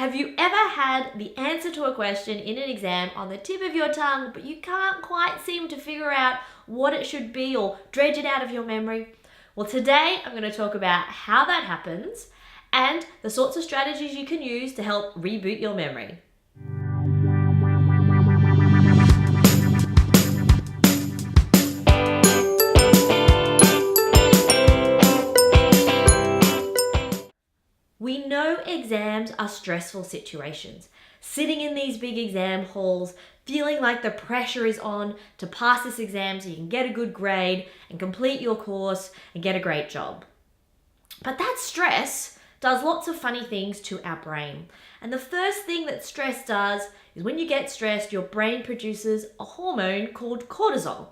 Have you ever had the answer to a question in an exam on the tip of your tongue, but you can't quite seem to figure out what it should be or dredge it out of your memory? Well, today I'm going to talk about how that happens and the sorts of strategies you can use to help reboot your memory. We know exams are stressful situations. Sitting in these big exam halls, feeling like the pressure is on to pass this exam so you can get a good grade and complete your course and get a great job. But that stress does lots of funny things to our brain. And the first thing that stress does is when you get stressed, your brain produces a hormone called cortisol.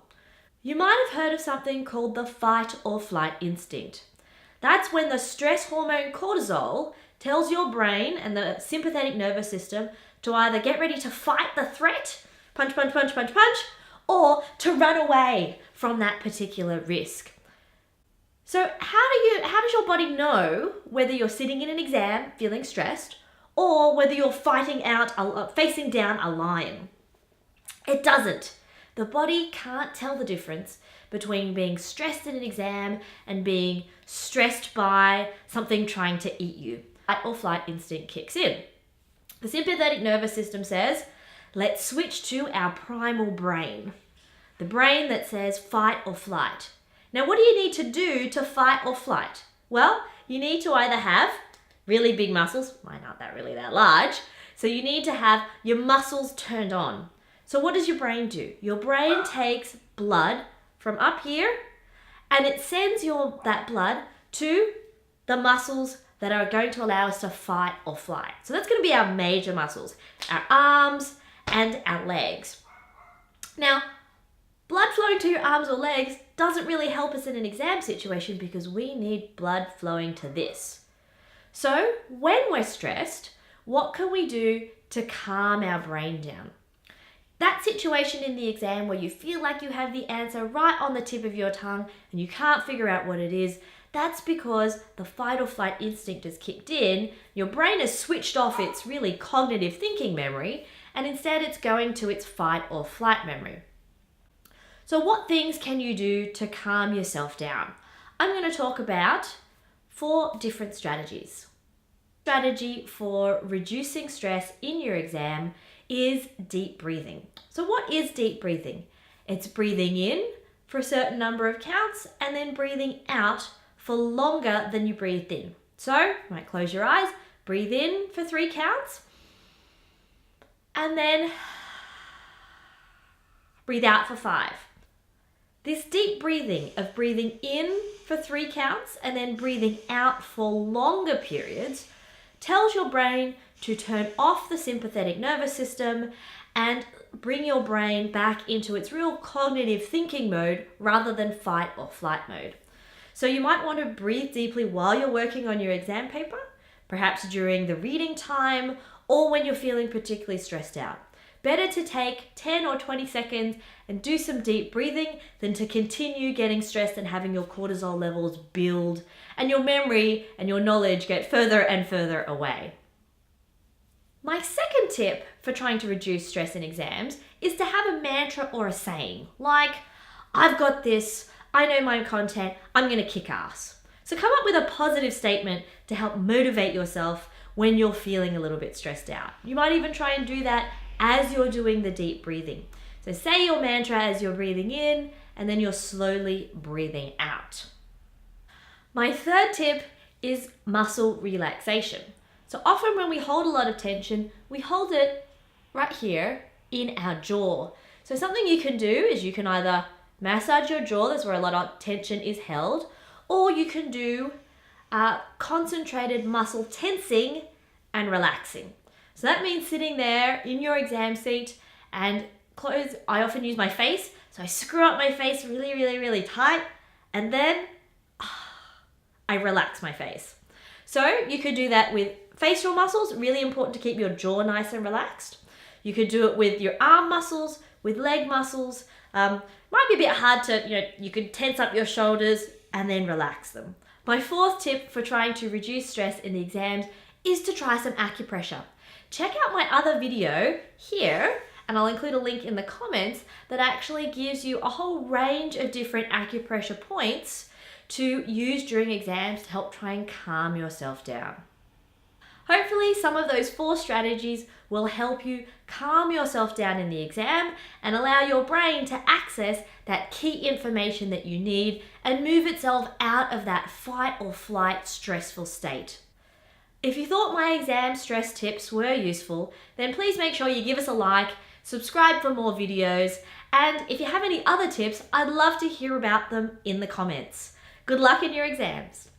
You might have heard of something called the fight or flight instinct. That's when the stress hormone cortisol tells your brain and the sympathetic nervous system to either get ready to fight the threat, punch, punch, punch, punch, punch, or to run away from that particular risk. So how does your body know whether you're sitting in an exam feeling stressed or whether you're facing down a lion? It doesn't. The body can't tell the difference between being stressed in an exam and being stressed by something trying to eat you. Fight or flight instinct kicks in. The sympathetic nervous system says, let's switch to our primal brain. The brain that says fight or flight. Now, what do you need to do to fight or flight? Well, you need to either have really big muscles, mine aren't really that large, so you need to have your muscles turned on. So what does your brain do? Your brain takes blood from up here and it sends that blood to the muscles that are going to allow us to fight or flight. So that's going to be our major muscles, our arms and our legs. Now, blood flowing to your arms or legs doesn't really help us in an exam situation because we need blood flowing to this. So when we're stressed, what can we do to calm our brain down? That situation in the exam where you feel like you have the answer right on the tip of your tongue and you can't figure out what it is, that's because the fight or flight instinct has kicked in, your brain has switched off its really cognitive thinking memory, and instead it's going to its fight or flight memory. So what things can you do to calm yourself down? I'm going to talk about 4 different strategies. Strategy for reducing stress in your exam is deep breathing. So what is deep breathing? It's breathing in for a certain number of counts and then breathing out for longer than you breathed in. So you might close your eyes, breathe in for 3 counts, and then breathe out for 5. This deep breathing of breathing in for 3 counts and then breathing out for longer periods tells your brain to turn off the sympathetic nervous system and bring your brain back into its real cognitive thinking mode rather than fight or flight mode. So you might want to breathe deeply while you're working on your exam paper, perhaps during the reading time or when you're feeling particularly stressed out. Better to take 10 or 20 seconds and do some deep breathing than to continue getting stressed and having your cortisol levels build and your memory and your knowledge get further and further away. My second tip for trying to reduce stress in exams is to have a mantra or a saying, like, I've got this, I know my content, I'm going to kick ass. So come up with a positive statement to help motivate yourself when you're feeling a little bit stressed out. You might even try and do that as you're doing the deep breathing. So say your mantra as you're breathing in and then you're slowly breathing out. My third tip is muscle relaxation. So often when we hold a lot of tension, we hold it right here in our jaw. So something you can do is you can either massage your jaw, that's where a lot of tension is held, or you can do concentrated muscle tensing and relaxing. So that means sitting there in your exam seat and I often use my face, so I screw up my face really, really, really tight, and then I relax my face. So you could do that with facial muscles, really important to keep your jaw nice and relaxed. You could do it with your arm muscles, with leg muscles. Might be a bit hard to, you could tense up your shoulders and then relax them. My fourth tip for trying to reduce stress in the exams is to try some acupressure. check out my other video here, and I'll include a link in the comments, that actually gives you a whole range of different acupressure points to use during exams to help try and calm yourself down. Hopefully some of those 4 strategies will help you calm yourself down in the exam and allow your brain to access that key information that you need and move itself out of that fight or flight stressful state. If you thought my exam stress tips were useful, then please make sure you give us a like, subscribe for more videos, and if you have any other tips, I'd love to hear about them in the comments. Good luck in your exams.